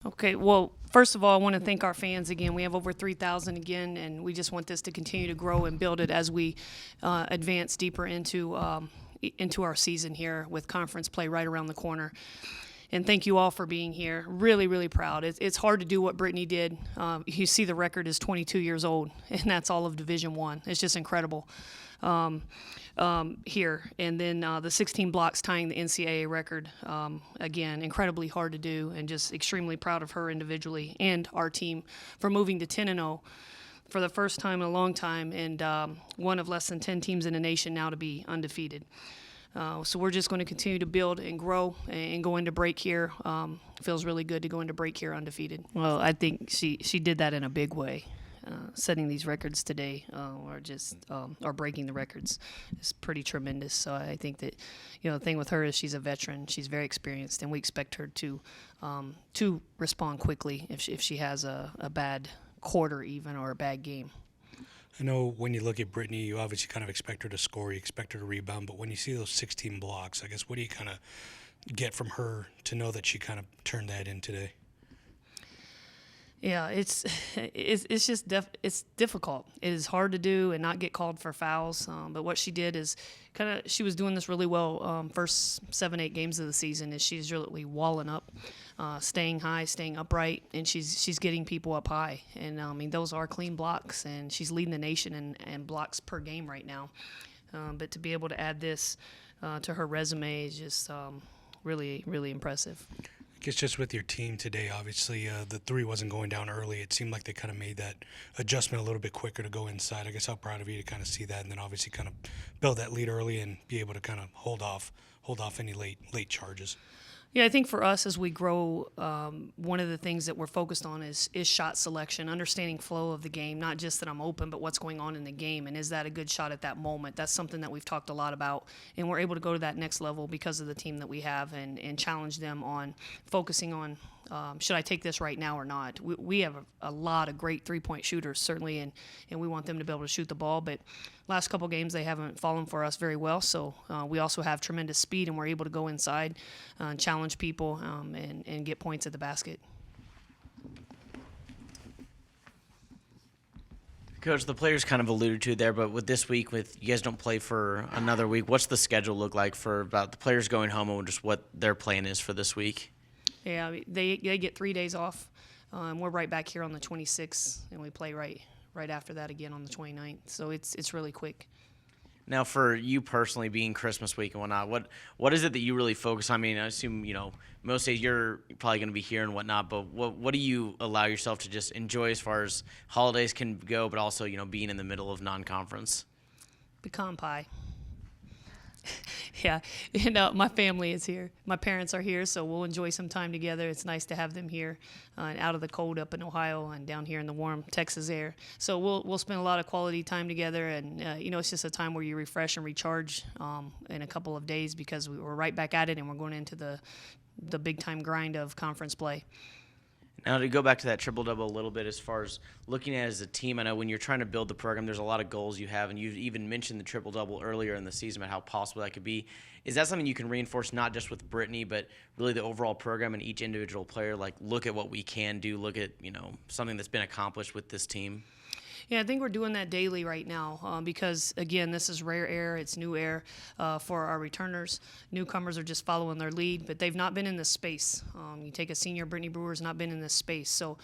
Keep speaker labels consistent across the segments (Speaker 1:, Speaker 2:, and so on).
Speaker 1: Okay, well, first of all, I want to thank our fans again. We have over 3,000 again, and we just want this to continue to grow and build it as we advance deeper into our season here with conference play right around the corner. And thank you all for being here. Really, really proud. It's hard to do what Brittany did. You see the record is 22 years old, and that's all of Division I. It's just incredible here. And then the 16 blocks tying the NCAA record, again, incredibly hard to do, and just extremely proud of her individually and our team for moving to 10-0 for the first time in a long time, and one of less than 10 teams in the nation now to be undefeated. So we're just going to continue to build and grow and go into break here. Feels really good to go into break here undefeated. Well, I think she did that in a big way. Setting these records today, or breaking the records, is pretty tremendous. So I think that, the thing with her is she's a veteran. She's very experienced, and we expect her to respond quickly if she has a bad quarter even or a bad game.
Speaker 2: I know when you look at Brittany, you obviously kind of expect her to score, you expect her to rebound, but when you see those 16 blocks, I guess what do you kind of get from her to know that she kind of turned that in today?
Speaker 1: Yeah, it's just it's difficult. It is hard to do and not get called for fouls. But what she did is she was doing this really well first 7-8 games of the season. Is she's really walling up, staying high, staying upright, and she's getting people up high. And I mean those are clean blocks, and she's leading the nation in blocks per game right now. But to be able to add this to her resume is just really, really impressive.
Speaker 2: I guess just with your team today, obviously the three wasn't going down early. It seemed like they kind of made that adjustment a little bit quicker to go inside. I guess how proud of you to kind of see that, and then obviously kind of build that lead early and be able to kind of hold off any late charges.
Speaker 1: Yeah, I think for us as we grow, one of the things that we're focused on is shot selection, understanding flow of the game, not just that I'm open, but what's going on in the game, and is that a good shot at that moment? That's something that we've talked a lot about, and we're able to go to that next level because of the team that we have and challenge them on focusing on should I take this right now or not? We have a lot of great three-point shooters, certainly, and we want them to be able to shoot the ball. But last couple games, they haven't fallen for us very well. So we also have tremendous speed, and we're able to go inside and challenge people and get points at the basket.
Speaker 3: Coach, the players kind of alluded to there, but with this week, with you guys don't play for another week, what's the schedule look like for about the players going home and just what their plan is for this week?
Speaker 1: Yeah, I mean, they get 3 days off. We're right back here on the 26th, and we play right after that again on the 29th. So it's really quick.
Speaker 3: Now, for you personally, being Christmas week and whatnot, what is it that you really focus on? I mean, I assume, most days you're probably going to be here and whatnot, but what do you allow yourself to just enjoy as far as holidays can go, but also, being in the middle of non-conference?
Speaker 1: Pecan pie. Yeah, and my family is here. My parents are here, so we'll enjoy some time together. It's nice to have them here, out of the cold up in Ohio and down here in the warm Texas air. So we'll spend a lot of quality time together, and it's just a time where you refresh and recharge in a couple of days because we're right back at it, and we're going into the big time grind of conference play.
Speaker 3: Now, to go back to that triple-double a little bit, as far as looking at it as a team, I know when you're trying to build the program, there's a lot of goals you have, and you've even mentioned the triple-double earlier in the season about how possible that could be. Is that something you can reinforce not just with Brittany, but really the overall program and each individual player? Like, look at what we can do, look at, something that's been accomplished with this team?
Speaker 1: Yeah, I think we're doing that daily right now because, again, this is rare air. It's new air for our returners. Newcomers are just following their lead, but they've not been in this space. You take a senior, Brittany Brewer's not been in this space. So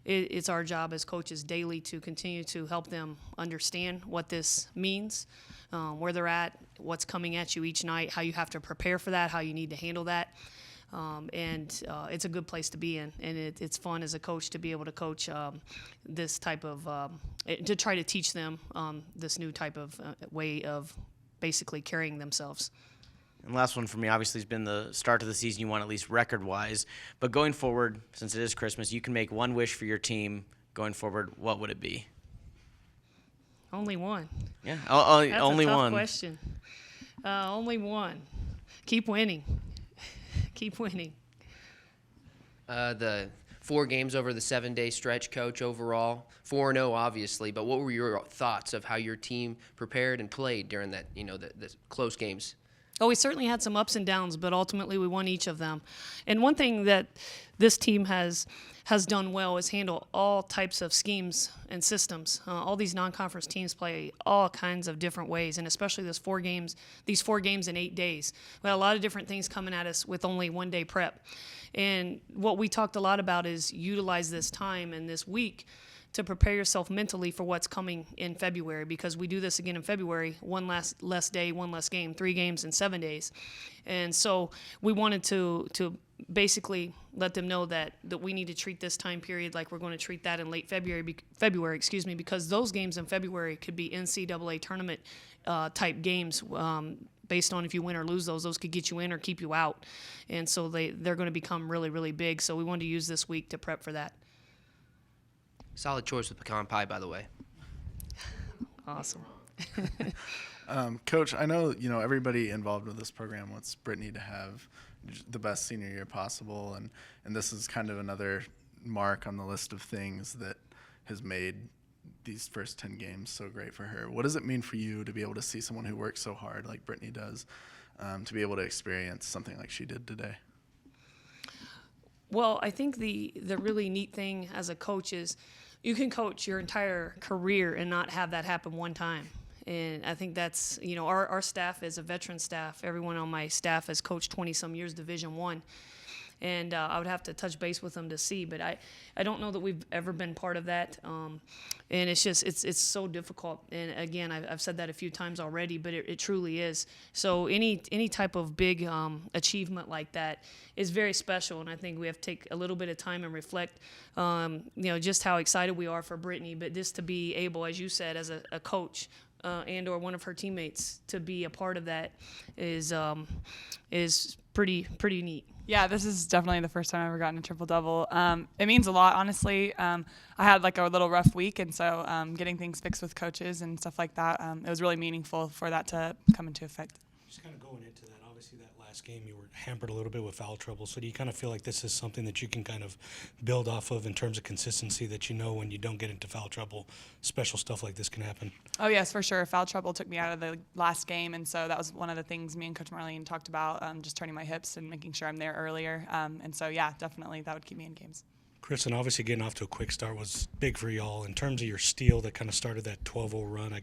Speaker 1: it's our job as coaches daily to continue to help them understand what this means, where they're at, what's coming at you each night, how you have to prepare for that, how you need to handle that. It's a good place to be in, and it's fun as a coach to be able to coach this type of to try to teach them this new type of way of basically carrying themselves.
Speaker 3: And last one for me, obviously, has been the start of the season you want, at least record-wise. But going forward, since it is Christmas, you can make one wish for your team going forward. What would it be?
Speaker 1: Only one.
Speaker 3: Yeah,
Speaker 1: That's
Speaker 3: only
Speaker 1: a tough
Speaker 3: one.
Speaker 1: question. Only one. Keep winning. Keep winning.
Speaker 4: The 4 games over the 7-day stretch, Coach, overall 4-0, obviously. But what were your thoughts of how your team prepared and played during that, the close games?
Speaker 1: Oh, we certainly had some ups and downs, but ultimately we won each of them. And one thing that this team has done well is handle all types of schemes and systems. All these non-conference teams play all kinds of different ways, and especially these 4 games in 8 days. We had a lot of different things coming at us with only 1 day prep. And what we talked a lot about is utilize this time and this week to prepare yourself mentally for what's coming in February, because we do this again in February, one less day, one less game, 3 games in 7 days. And so we wanted to basically let them know that we need to treat this time period like we're going to treat that in late February, because those games in February could be NCAA tournament type games. Based on if you win or lose those could get you in or keep you out. And so they're going to become really, really big. So we wanted to use this week to prep for that.
Speaker 4: Solid choice with pecan pie, by the way.
Speaker 1: Awesome.
Speaker 5: Coach, I know everybody involved with this program wants Brittany to have the best senior year possible, and this is kind of another mark on the list of things that has made these first 10 games so great for her. What does it mean for you to be able to see someone who works so hard like Brittany does, to be able to experience something like she did today?
Speaker 1: Well, I think the really neat thing as a coach is you can coach your entire career and not have that happen one time. And I think that's, our staff is a veteran staff. Everyone on my staff has coached 20-some years Division I. And I would have to touch base with them to see, but I don't know that we've ever been part of that. And it's just, it's so difficult. And again, I've said that a few times already, but it truly is. So any type of big achievement like that is very special. And I think we have to take a little bit of time and reflect, just how excited we are for Brittany, but just to be able, as you said, as a coach, and or one of her teammates to be a part of that is pretty neat.
Speaker 6: Yeah, this is definitely the first time I've ever gotten a triple-double. It means a lot, honestly. I had a little rough week, and so getting things fixed with coaches and stuff like that, it was really meaningful for that to come into effect.
Speaker 2: Just kind of going into that, obviously that last game you were hampered a little bit with foul trouble. So do you kind of feel like this is something that you can kind of build off of in terms of consistency, that when you don't get into foul trouble, special stuff like this can happen?
Speaker 6: Oh, yes, for sure. Foul trouble took me out of the last game, and so that was one of the things me and Coach Marlene talked about, just turning my hips and making sure I'm there earlier. And so, yeah, definitely that would keep me in games.
Speaker 2: Chris, and obviously getting off to a quick start was big for y'all. In terms of your steal that kind of started that 12-0 run, I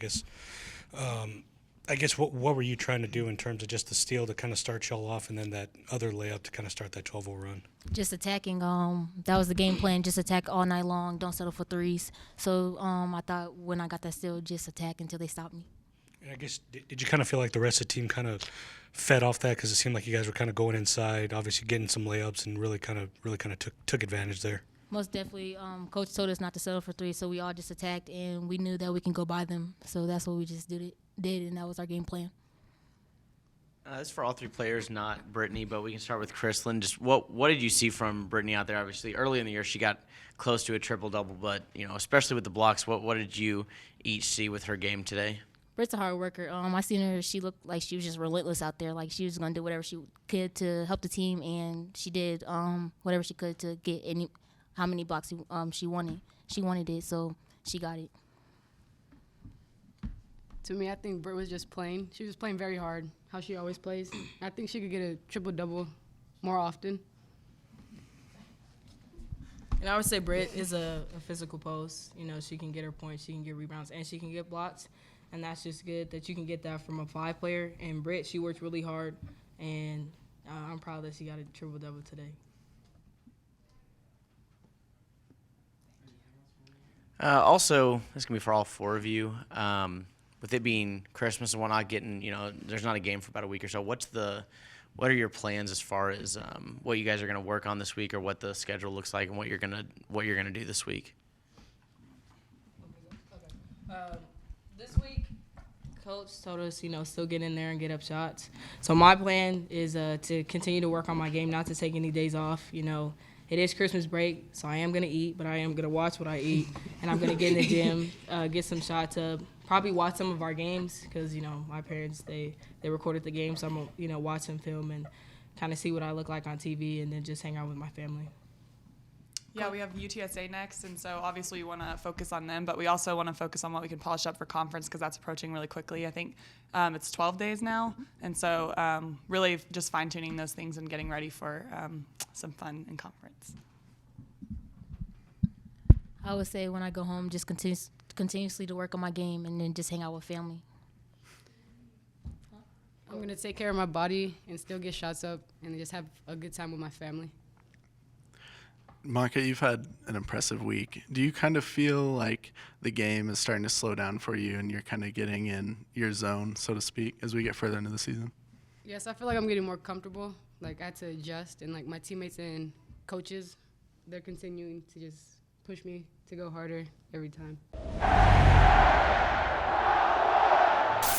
Speaker 2: guess what were you trying to do in terms of just the steal to kind of start y'all off, and then that other layup to kind of start that 12-0 run?
Speaker 7: Just attacking. That was the game plan. Just attack all night long. Don't settle for threes. So I thought when I got that steal, just attack until they stopped me.
Speaker 2: And I guess did you kind of feel like the rest of the team kind of fed off that, because it seemed like you guys were kind of going inside, obviously getting some layups, and really kind of took advantage there?
Speaker 7: Most definitely. Coach told us not to settle for threes, so we all just attacked, and we knew that we can go by them. So that's what we just did, and that was our game plan.
Speaker 3: This is for all 3 players, not Brittany, but we can start with Chrislyn. Just what did you see from Brittany out there? Obviously, early in the year she got close to a triple-double, but especially with the blocks, what did you each see with her game today?
Speaker 7: Britt's a hard worker. I seen her. She looked like she was just relentless out there. Like she was gonna do whatever she could to help the team, and she did whatever she could to get how many blocks she wanted. She wanted it, so she got it.
Speaker 8: To me, I think Britt was just playing. She was playing very hard, how she always plays. I think she could get a triple-double more often.
Speaker 9: And I would say Britt is a physical post. She can get her points, she can get rebounds, and she can get blocks. And that's just good that you can get that from a 5 player. And Britt, she worked really hard, and I'm proud that she got a triple-double today.
Speaker 3: Also, this can be for all 4 of you. With it being Christmas and whatnot, there's not a game for about a week or so. What are your plans as far as what you guys are going to work on this week, or what the schedule looks like, and what you're gonna do this week?
Speaker 9: This week, Coach told us, still get in there and get up shots. So my plan is to continue to work on my game, not to take any days off. It is Christmas break, so I am going to eat, but I am going to watch what I eat. And I'm going to get in the gym, get some shots up, probably watch some of our games because, my parents, they recorded the game. So I'm going to, watch some film and kind of see what I look like on TV, and then just hang out with my family.
Speaker 6: Yeah, we have UTSA next, and so obviously we want to focus on them, but we also want to focus on what we can polish up for conference because that's approaching really quickly. I think it's 12 days now, and so really just fine-tuning those things and getting ready for some fun in conference.
Speaker 7: I would say when I go home, just continuously to work on my game and then just hang out with family.
Speaker 8: I'm going to take care of my body and still get shots up and just have a good time with my family.
Speaker 5: Monica, you've had an impressive week. Do you kind of feel like the game is starting to slow down for you and you're kind of getting in your zone, so to speak, as we get further into the season?
Speaker 8: Yes, I feel like I'm getting more comfortable. Like I had to adjust, and like my teammates and coaches, they're continuing to just push me to go harder every time.